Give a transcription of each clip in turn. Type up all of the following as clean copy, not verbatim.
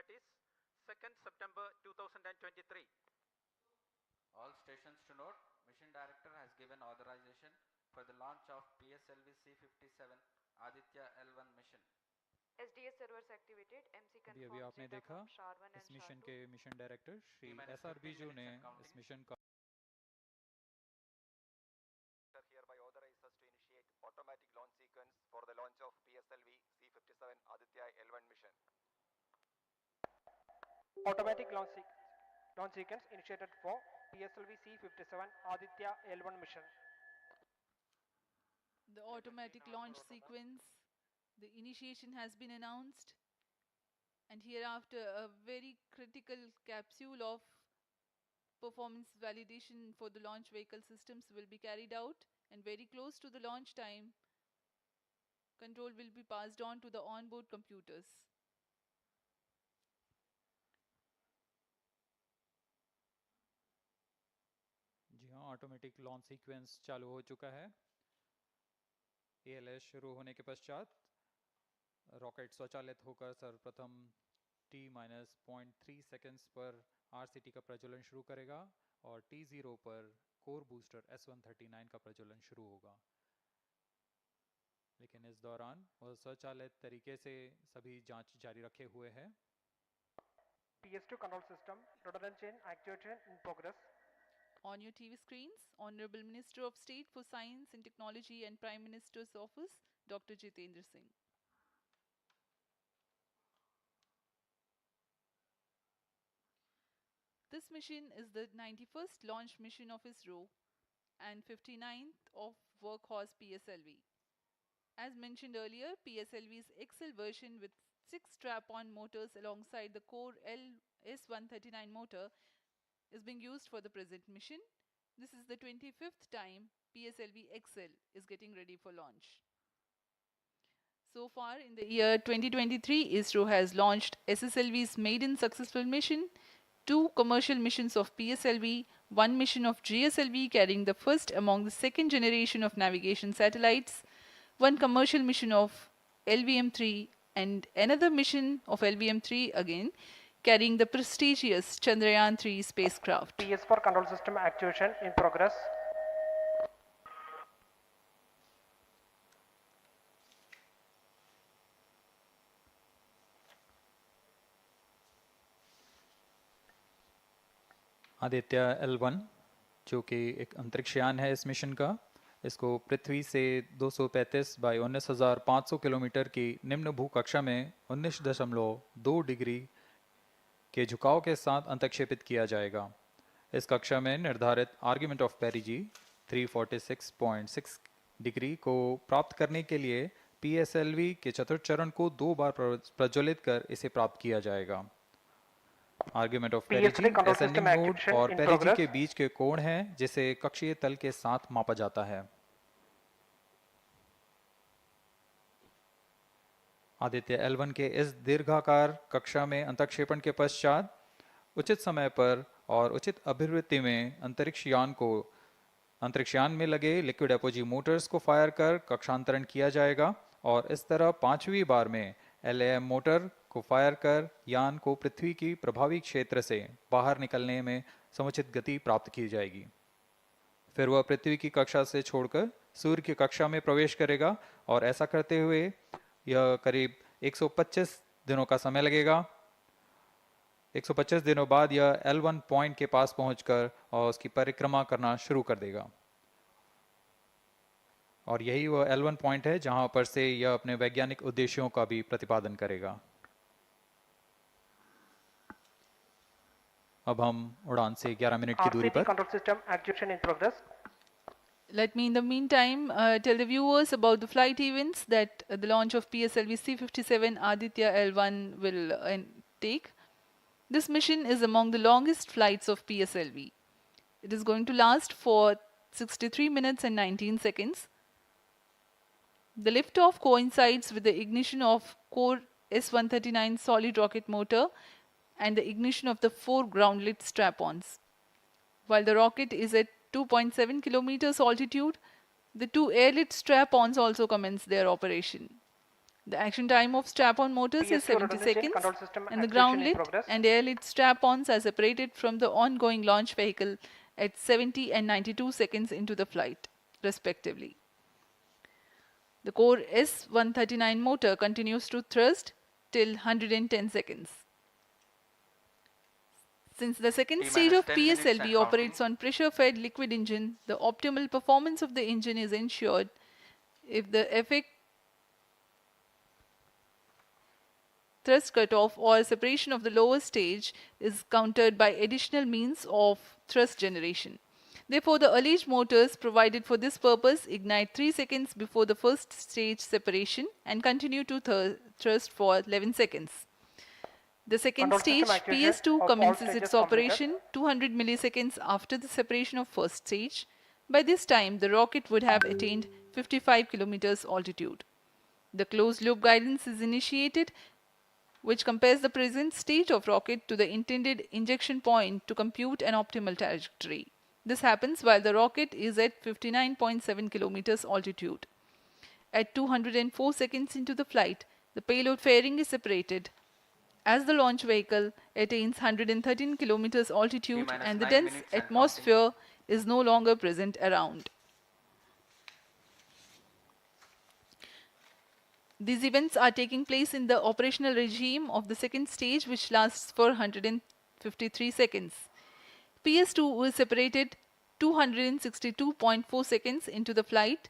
that is 2nd September 2023. All stations to note, Mission Director has given authorization for the launch of PSLV-C57 Aditya-L1 mission. SDS servers activated. MC अभी confirms आपने data देखा from SHAR1 इस and mission SHAR2. के mission director Shri SR Biju ने इस mission का hereby authorizes us to initiate automatic launch sequence for the launch of PSLV-C57 Aditya-L1 mission. Automatic launch sequence initiated for PSLV-C57 Aditya-L1 mission. The automatic launch sequence, the initiation has been announced, and hereafter a very critical capsule of performance validation for the launch vehicle systems will be carried out, and very close to the launch time, control will be passed on to the onboard computers. जी हाँ, automatic launch sequence चालू हो चुका है। ALS शुरू होने के पश्चात rocket स्वचालित होकर सर्वप्रथम T-0.3 सेकेंड्स पर RCT का प्रज्वलन शुरू करेगा और T0 पर कोर बूस्टर S139 का प्रज्वलन शुरू होगा। लेकिन इस दौरान वह स्वचालित तरीके से सभी जांच जारी रखे हुए है। PS2 control system redundant chain actuation in progress. On your TV screens, Honorable Minister of State for Science and Technology and Prime Minister's Office, Dr. Jitendra Singh. This mission is the 91st launch mission of ISRO and 59th of Workhorse PSLV. As mentioned earlier, PSLV's XL version with 6 strap-on motors alongside the core S139 motor is being used for the present mission. This is the 25th time PSLV XL is getting ready for launch. So far in the year 2023, ISRO has launched SSLV's maiden successful mission, 2 commercial missions of PSLV, 1 mission of GSLV carrying the first among the second generation of navigation satellites, 1 commercial mission of LVM-3 and another mission of LVM-3 again carrying the prestigious Chandrayaan-3 spacecraft. PS4 control system activation in progress. आदित्य-L1 जो कि एक अंतरिक्षयान है इस mission का, इसको पृथ्वी से 235 by 19,500 kilometre की निम्न भूकक्षा में 19.2 डिग्री के झुकाव के साथ अंतक्षेपित किया जाएगा। इस कक्षा में निर्धारित आर्ग्यूमेंट ऑफ पेरिजी 346.6 डिग्री को प्राप्त करने के लिए PSLV के चतुर्थ चरण को 2 बार प्रज्वलित कर इसे प्राप्त किया जाएगा। आर्ग्यूमेंट ऑफ पेरिजी असेंडिंग मोड और पेरिजी के बीच के कोण है जिसे कक्षीय तल के साथ मापा जाता है। आदित्य-L1 के इस दीर्घाकार कक्षा में अंतक्षेपण के पश्चात उचित समय पर और उचित अभिवृत्ति में अंतरिक्षयान में लगे लिक्विड एपोजी मोटर्स को फायर कर कक्षांतरण किया जाएगा और इस तरह 5वीं बार में LAM मोटर को फायर कर यान को पृथ्वी की प्रभावी क्षेत्र से बाहर निकलने में समुचित गति प्राप्त की जाएगी। फिर वह पृथ्वी की कक्षा से छोड़कर सूर्य की कक्षा में प्रवेश करेगा और ऐसा करते हुए यह करीब 125 दिनों का समय लगेगा। 125 दिनों बाद यह L1 पॉइंट के पास पहुंचकर और उसकी परिक्रमा करना शुरू कर देगा और यही वह L1 पॉइंट है जहां पर से यह अपने वैज्ञानिक उद्देश्यों का भी प्रतिपादन करेगा। अब हम उड़ान से 11 मिनट की दूरी पर control system activation in progress. Let me in the meantime tell the viewers about the flight events that the launch of PSLV-C57 Aditya-L1 will take. This mission is among the longest flights of PSLV. It is going to last for 63 minutes and 19 seconds. The liftoff coincides with the ignition of core S139 solid rocket motor and the ignition of the 4 ground-lit strap-ons. While the rocket is at 2.7 kilometers altitude, the 2 air-lit strap-ons also commence their operation. The action time of strap-on motors is PS2 70 redundant chain seconds, control system and the activation ground in lit progress. and air lit strap-ons are separated from the ongoing launch vehicle at 70 and 92 seconds into the flight, respectively. The core S139 motor continues to thrust till 110 seconds. Since the second T stage minus of 10 minutes and PSLV counting. operates on pressure-fed liquid engine, the optimal performance of the engine is ensured if the effect thrust cutoff or separation of the lower stage is countered by additional means of thrust generation. Therefore, the alleged motors provided for this purpose ignite 3 seconds before the first stage separation and continue to thrust for 11 seconds. The second Control stage, system activation PS2, of all commences stages its completed. operation 200 milliseconds after the separation of first stage. By this time, the rocket would have attained 55 kilometers altitude. The closed loop guidance is initiated, which compares the present state of rocket to the intended injection point to compute an optimal trajectory. This happens while the rocket is at 59.7 kilometers altitude. At 204 seconds into the flight, the payload fairing is separated as the launch vehicle attains 113 kilometers altitude T-minus and the 9 dense minutes and atmosphere is no longer present around. These events are taking place in the operational regime of the second stage, which lasts for 153 seconds. PS2 is separated 262.4 seconds into the flight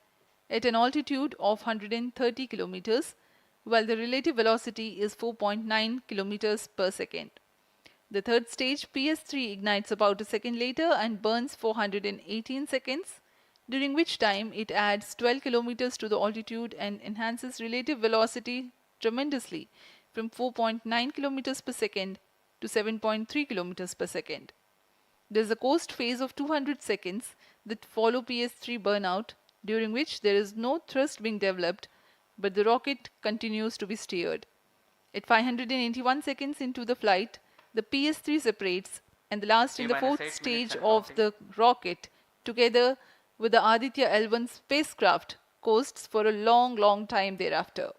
at an altitude of 130 kilometers, while the relative velocity is 4.9 kilometers per second. The third stage, PS3, ignites about a second later and burns for 118 seconds, during which time it adds 12 kilometers to the altitude and enhances relative velocity tremendously from 4.9 kilometers per second to 7.3 kilometers per second. There is a coast phase of 200 seconds that follow PS3 burnout, during which there is no thrust being developed, but the rocket continues to be steered. At 581 seconds into the flight, the PS3 separates, and the last and the T-minus 8 fourth minutes stage and of counting. the rocket, together with the Aditya-L1 spacecraft, coasts for a long time thereafter.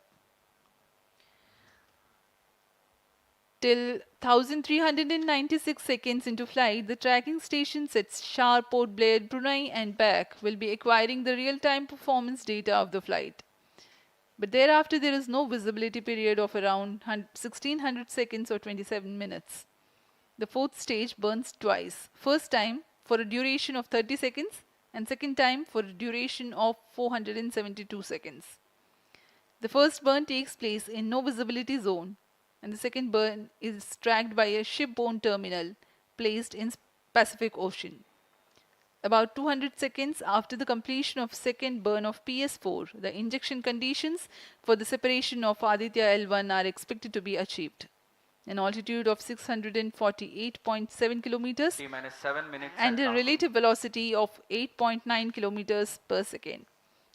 Till 1396 seconds into flight, the tracking stations at SHAR, Port Blair, Brunei and back will be acquiring the real-time performance data of the flight. But thereafter there is no visibility period of around 1600 seconds or 27 minutes. The fourth stage burns twice. First time for a duration of 30 seconds and second time for a duration of 472 seconds. The first burn takes place in no visibility zone, and the second burn is tracked by a shipborne terminal placed in Pacific Ocean. About 200 seconds after the completion of second burn of PS4, the injection conditions for the separation of Aditya-L1 are expected to be achieved. An altitude of 648.7 kilometers T-minus 7 minutes and a counting. relative velocity of 8.9 kilometers per second,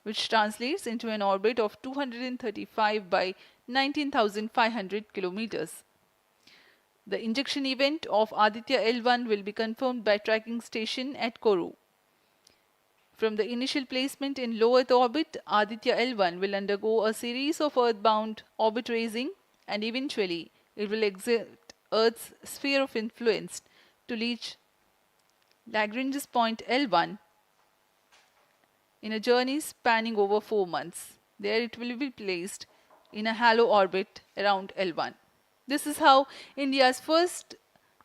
which translates into an orbit of 235 by 19,500 kilometers. The injection event of Aditya-L1 will be confirmed by tracking station at Kourou. From the initial placement in low Earth orbit, Aditya-L1 will undergo a series of earthbound orbit raising, and eventually it will exit Earth's sphere of influence to reach Lagrange's point L1 in a journey spanning over 4 months. There it will be placed in a halo orbit around L1. This is how India's first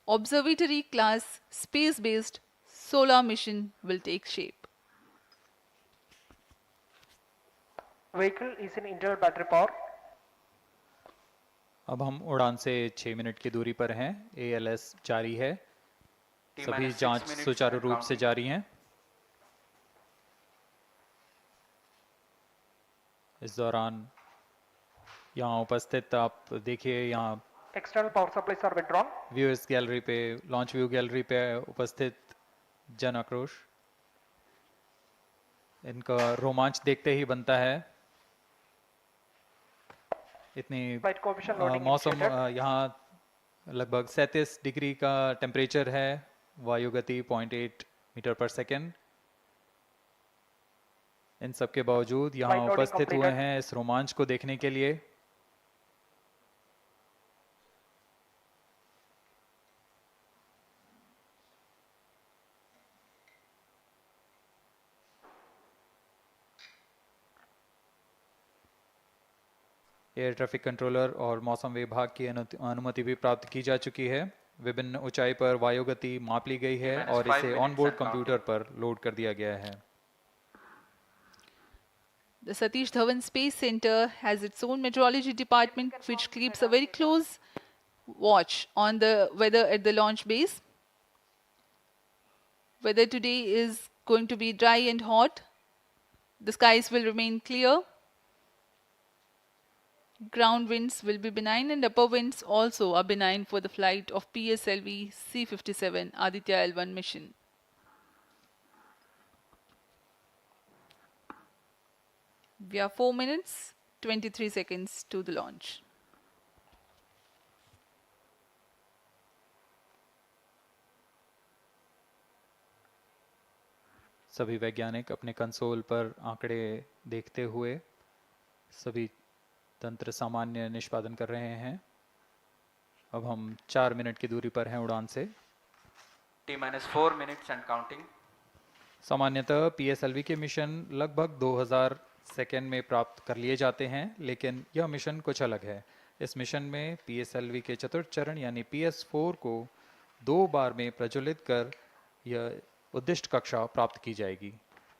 observatory class space-based solar mission will take shape. Vehicle is in internal battery power. अब हम उड़ान से 6 minute की दूरी पर हैं। ALS जारी है। T सभी minus 6 जांच minutes सुचारू and रूप से counting. जारी हैं। इस दौरान यहाँ उपस्थित आप देखिए, यहाँ External power supplies are withdrawn. Viewers gallery पे, लॉन्च व्यू गैलरी पे उपस्थित जन आक्रोश, इनका रोमांच देखते ही बनता है। इतनी Flight coefficient loading मौसम initiated. यहाँ लगभग 37 डिग्री का टेम्परेचर है, वायु गति 0.8 मीटर पर सेकेंड। इन सब के बावजूद यहाँ Flight loading उपस्थित हुए completed. हैं इस रोमांच को देखने के लिए। एयर ट्रैफिक कंट्रोलर और मौसम विभाग की अनुमति भी प्राप्त की जा चुकी है। विभिन्न ऊंचाई पर वायु गति माप ली गई है और इसे ऑनबोर्ड कंप्यूटर पर लोड कर दिया गया है। The Satish Dhawan Space Center has its own meteorology department which keeps a very close watch on the weather at the launch base. Weather today is going to be dry and hot. The skies will remain clear. Ground winds will be benign and upper winds also are benign for the flight of PSLV-C57 Aditya-L1 mission. We are 4 minutes, 23 seconds to the launch. सभी वैज्ञानिक अपने console पर आंकड़े देखते हुए सभी तंत्र सामान्य निष्पादन कर रहे हैं। अब हम 4 मिनट की दूरी पर हैं उड़ान से। T-4 minutes and counting. सामान्यतः PSLV के मिशन लगभग 2000 सेकेंड में प्राप्त कर लिए जाते हैं, लेकिन यह मिशन कुछ अलग है। इस मिशन में PSLV के चतुर्थ चरण यानी PS4 को 2 बार में प्रज्वलित कर यह उद्दिष्ट कक्षा प्राप्त की जाएगी।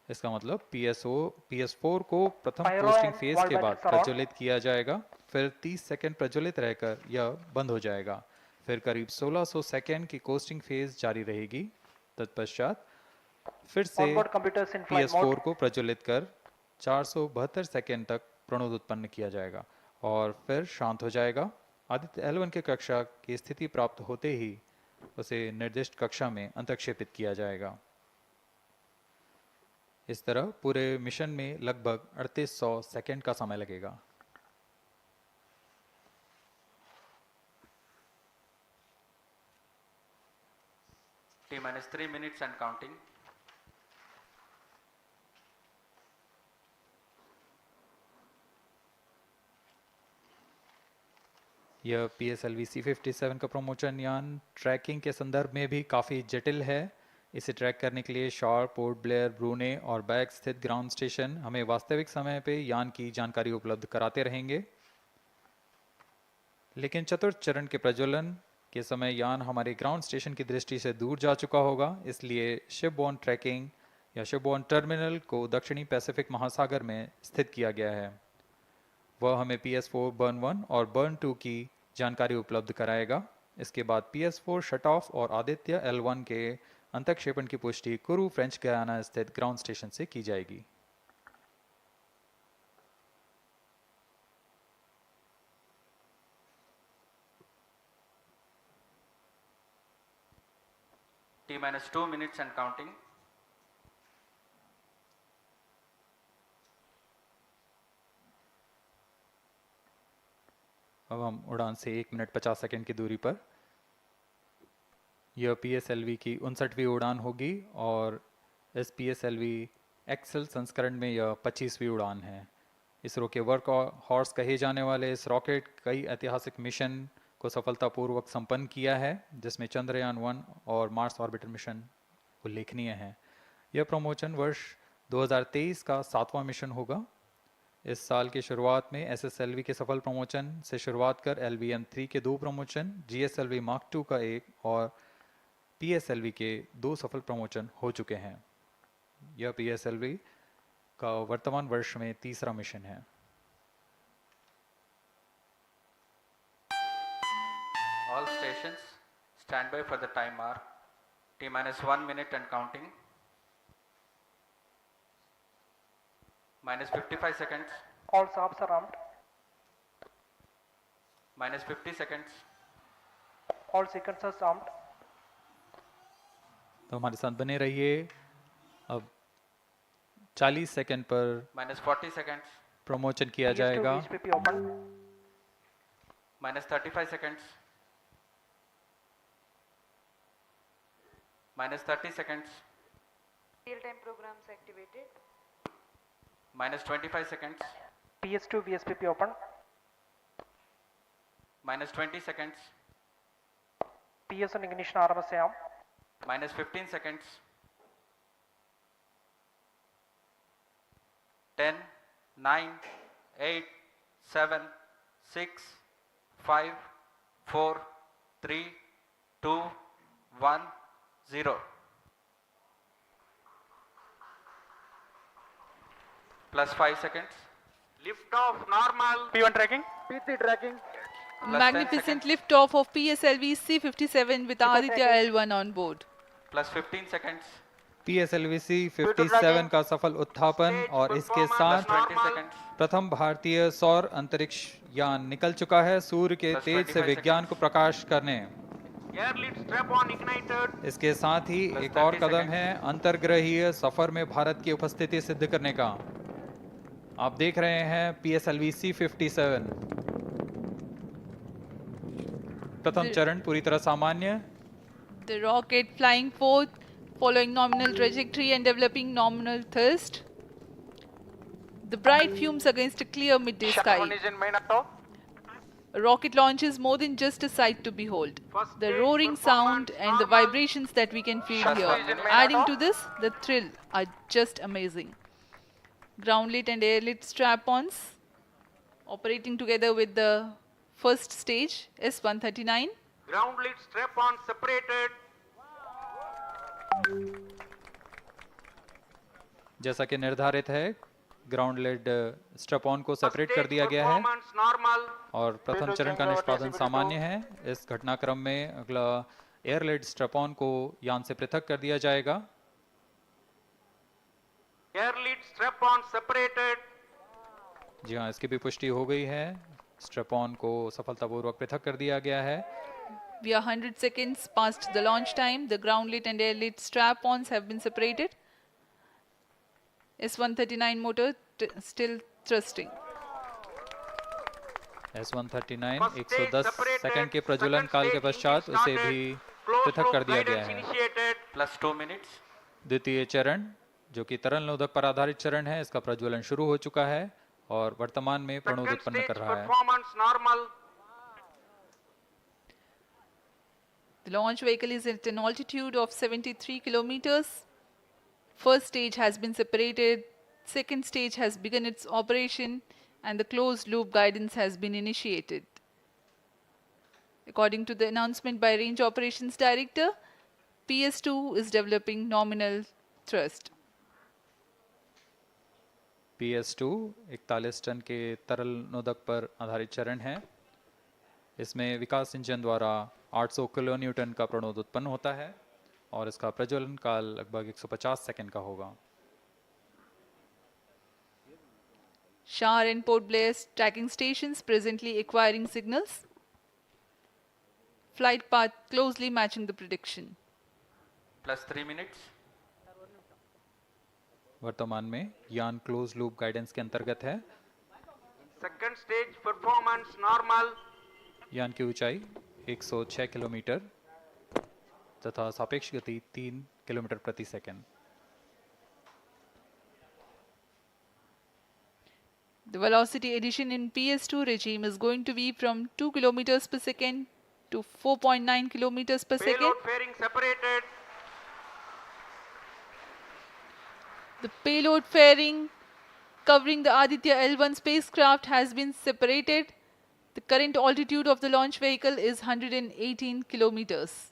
इसका मतलब PS4 को प्रथम कोस्टिंग फेज के बाद प्रज्वलित किया जाएगा, फिर 30 सेकेंड प्रज्वलित रहकर यह बंद हो जाएगा, फिर करीब 1600 सेकेंड की कोस्टिंग फेज जारी रहेगी। तत्पश्चात फिर से PS4 को प्रज्वलित कर 472 सेकेंड तक प्रणोद उत्पन्न किया जाएगा और फिर शांत हो जाएगा। आदित्य-L1 के कक्षा की स्थिति प्राप्त होते ही उसे निर्दिष्ट कक्षा में अंतक्षेपित किया जाएगा। इस तरह पूरे मिशन में लगभग 3800 सेकेंड का समय लगेगा। T-3 minutes and counting. यह PSLV-C57 का प्रमोशन यान ट्रैकिंग के संदर्भ में भी काफ़ी जटिल है। इसे ट्रैक करने के लिए शॉर, पोर्ट ब्लेयर, ब्रूने और बैग स्थित ग्राउंड स्टेशन हमें वास्तविक समय पे यान की जानकारी उपलब्ध कराते रहेंगे, लेकिन चतुर्थ चरण के प्रज्वलन के समय यान हमारे ग्राउंड स्टेशन की दृष्टि से दूर जा चुका होगा। इसलिए शिपबोर्न ट्रैकिंग या शिपबोर्न टर्मिनल को दक्षिणी पैसिफिक महासागर में स्थित किया गया है। वह हमें PS4 बर्न 1 और बर्न 2 की जानकारी उपलब्ध कराएगा। इसके बाद PS4 शट ऑफ और आदित्य-L1 के अंतक्षेपण की पुष्टि कुरु फ्रेंच गयाना स्थित ग्राउंड स्टेशन से की जाएगी। T-2 minutes and counting. अब हम उड़ान से 1 मिनट 50 सेकेंड की दूरी पर। यह PSLV की 59वीं उड़ान होगी और इस PSLV एक्सेल संस्करण में यह 25वीं उड़ान है। इसरो के वर्क हॉर्स कहे जाने वाले इस रॉकेट कई ऐतिहासिक मिशन को सफलतापूर्वक संपन्न किया है, जिसमें चंद्रयान 1 और मार्स ऑर्बिटर मिशन उल्लेखनीय हैं। यह प्रमोशन वर्ष 2023 का 7वां मिशन होगा। इस साल की शुरुआत में SSLV के सफल प्रमोशन से शुरुआत कर LVM-3 के 2 प्रमोशन, GSLV Mark II का 1 और PSLV के 2 सफल प्रमोशन हो चुके हैं। यह PSLV का वर्तमान वर्ष में 3रा मिशन है। All stations stand by for the time mark. T-1 minute and counting. -55 seconds. All stops are armed. -50 seconds. All sequencers armed. तो हमारे साथ बने रहिए। अब 40 सेकंड पर -40 seconds. प्रमोशन किया PS2 जाएगा। VHPP open. -35 seconds. -30 seconds. Real-time programs activated. -25 seconds. PS2 VSPP open. -20 seconds. PS on ignition RMS arm. -15 seconds. 10, 9, 8, 7, 6, 5, 4, 3, 2, 1, 0. Plus 5 seconds. Lift off normal. P1 tracking. P3 tracking. Plus 10 Magnificent seconds. liftoff of PSLV-C57 with Aditya-L1 on board. Plus 15 seconds. PSLV-C57 का सफल उत्थापन और इसके साथ 20 seconds. प्रथम भारतीय सौर अंतरिक्ष यान निकल चुका है सूर्य के Plus तेज से 25 विज्ञान को प्रकाश करने। Air lead strap on ignited. इसके साथ ही Plus एक और 30 कदम seconds. है अंतर्ग्रहीय सफर में भारत की उपस्थिति सिद्ध करने का। आप देख रहे हैं PSLV-C57 प्रथम चरण पूरी तरह सामान्य। The rocket flying forth, following nominal trajectory and developing nominal thrust. The bright fumes against a clear midday sky. Engine main auto. A rocket launch is more than just a sight to behold. First The stage roaring sound performance and the normal. vibrations that we can feel First here. stage in main Adding auto. to this, the thrill are just amazing. Ground-lit and air-lit strap-ons operating together with the first stage S139. Ground lead strap on separated. जैसा कि निर्धारित है ground lead strap on को First separate कर stage दिया गया है performance normal. और प्रथम चरण का निष्पादन सामान्य है। इस घटनाक्रम में अगला एयर लेड स्ट्रैप ऑन को यान से पृथक कर दिया जाएगा। Air lead strap on separated. जी हाँ, इसकी भी पुष्टि हो गई है। स्ट्रैप ऑन को सफलतापूर्वक पृथक कर दिया गया है। We are 100 seconds past the launch time. The ground-lit and air-lit strap-ons have been separated. S139 motor still thrusting. S139 First stage 110 separated. Second के प्रज्वलन Second काल के stage पश्चात engine उसे started. भी Closed पृथक loop कर दिया गया guidance है। initiated. Plus 2 minutes. द्वितीय चरण जो कि तरल नोदक पर आधारित चरण है, इसका प्रज्वलन शुरू हो चुका है और वर्तमान में प्रणोद Second उत्पन्न stage कर रहा है। performance normal. The launch vehicle is at an altitude of 73 kilometers. First stage has been separated. Second stage has begun its operation and the closed loop guidance has been initiated. According to the announcement by Range Operations Director, PS2 is developing nominal thrust. PS2 41 ton के तरल नोदक पर आधारित चरण है। इसमें विकास engine द्वारा 800 kilo Newton का प्रणोद उत्पन्न होता है और इसका प्रज्वलन काल लगभग 150 सेकंड का होगा। SHAR and Port Blair tracking stations presently acquiring signals. Flight path closely matching the prediction. Plus 3 minutes. वर्तमान में यान क्लोज लूप गाइडेंस के अंतर्गत है। Second stage performance normal. यान की ऊंचाई 106 किलोमीटर तथा सापेक्ष गति 3 किलोमीटर प्रति second. The velocity addition in PS2 regime is going to be from 2 kilometers per second to 4.9 kilometers per second. Payload fairing separated. The payload fairing covering the Aditya-L1 spacecraft has been separated. The current altitude of the launch vehicle is 118 kilometers.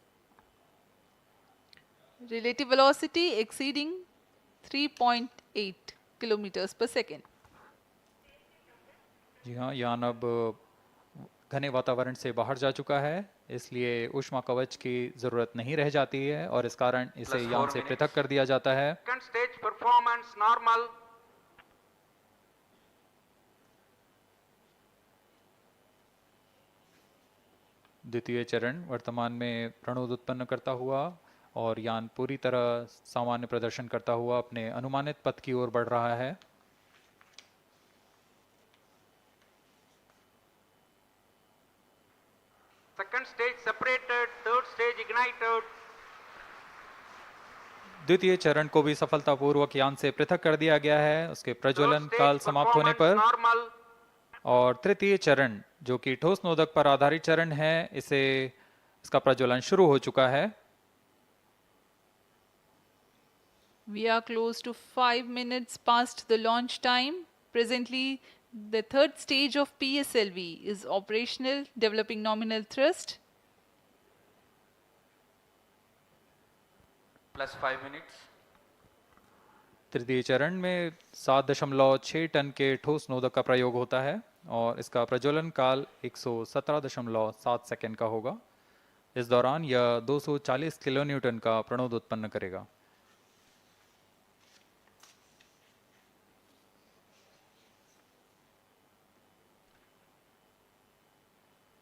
Relative velocity exceeding 3.8 kilometers per second. जी हाँ, यान अब घने वातावरण से बाहर जा चुका है, इसलिए ऊष्मा कवच की जरूरत नहीं रह जाती है और इस कारण इसे Plus यान 4 से minutes. पृथक कर दिया जाता है। Second stage performance normal. द्वितीय चरण वर्तमान में प्रणोद उत्पन्न करता हुआ और यान पूरी तरह सामान्य प्रदर्शन करता हुआ अपने अनुमानित पथ की ओर बढ़ रहा है। Second stage separated. Third stage ignited. द्वितीय चरण को भी सफलतापूर्वक यान से पृथक कर दिया गया है उसके प्रज्वलन Third काल stage समाप्त होने performance पर। normal. और तृतीय चरण जो कि ठोस नोदक पर आधारित चरण है, इसका प्रज्वलन शुरू हो चुका है। We are close to 5 minutes past the launch time. Presently, The third stage of PSLV is operational, developing nominal thrust. Plus 5 minutes. तृतीय चरण में 7.6 टन के ठोस नोदक का प्रयोग होता है और इसका प्रज्वलन काल 117.7 सेकंड का होगा। इस दौरान यह 240 किलोन्यूटन का प्रणोद उत्पन्न करेगा।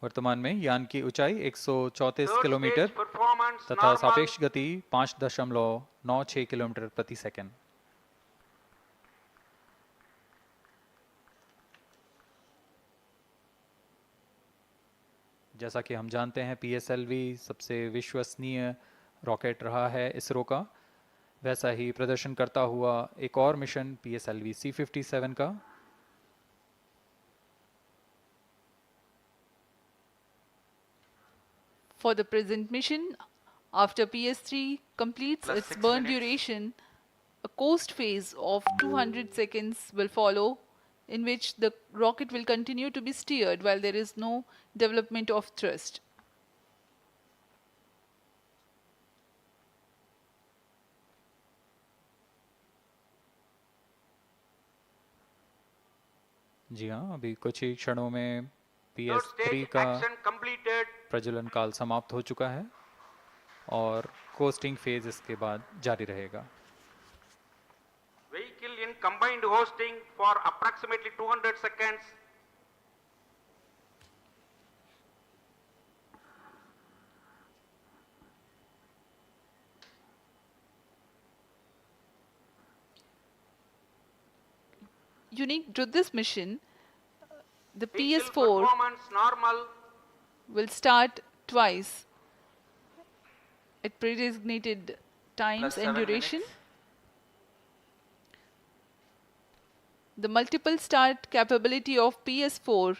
वर्तमान में यान की ऊंचाई 134 किलोमीटर तथा सापेक्ष गति 5.96 किलोमीटर प्रति सेकंड। जैसा कि हम जानते हैं PSLV सबसे विश्वसनीय रॉकेट रहा है इसरो का, वैसा ही प्रदर्शन करता हुआ एक और मिशन PSLV-C57 का। For the present mission, after PS3 completes Plus its 6 burn minutes. duration, a coast phase of 200 seconds will follow, in which the rocket will continue to be steered while there is no development of thrust. जी हाँ, अभी कुछ ही क्षणों में Third PS3 stage का action completed. प्रज्वलन काल समाप्त हो चुका है और कोस्टिंग फेज इसके बाद जारी रहेगा। Vehicle in combined hosting for approximately 200 seconds. Unique to this mission, the Vehicle PS4 performance normal. will start twice at predesignated times Plus and 7 duration. minutes. The multiple start capability of PS4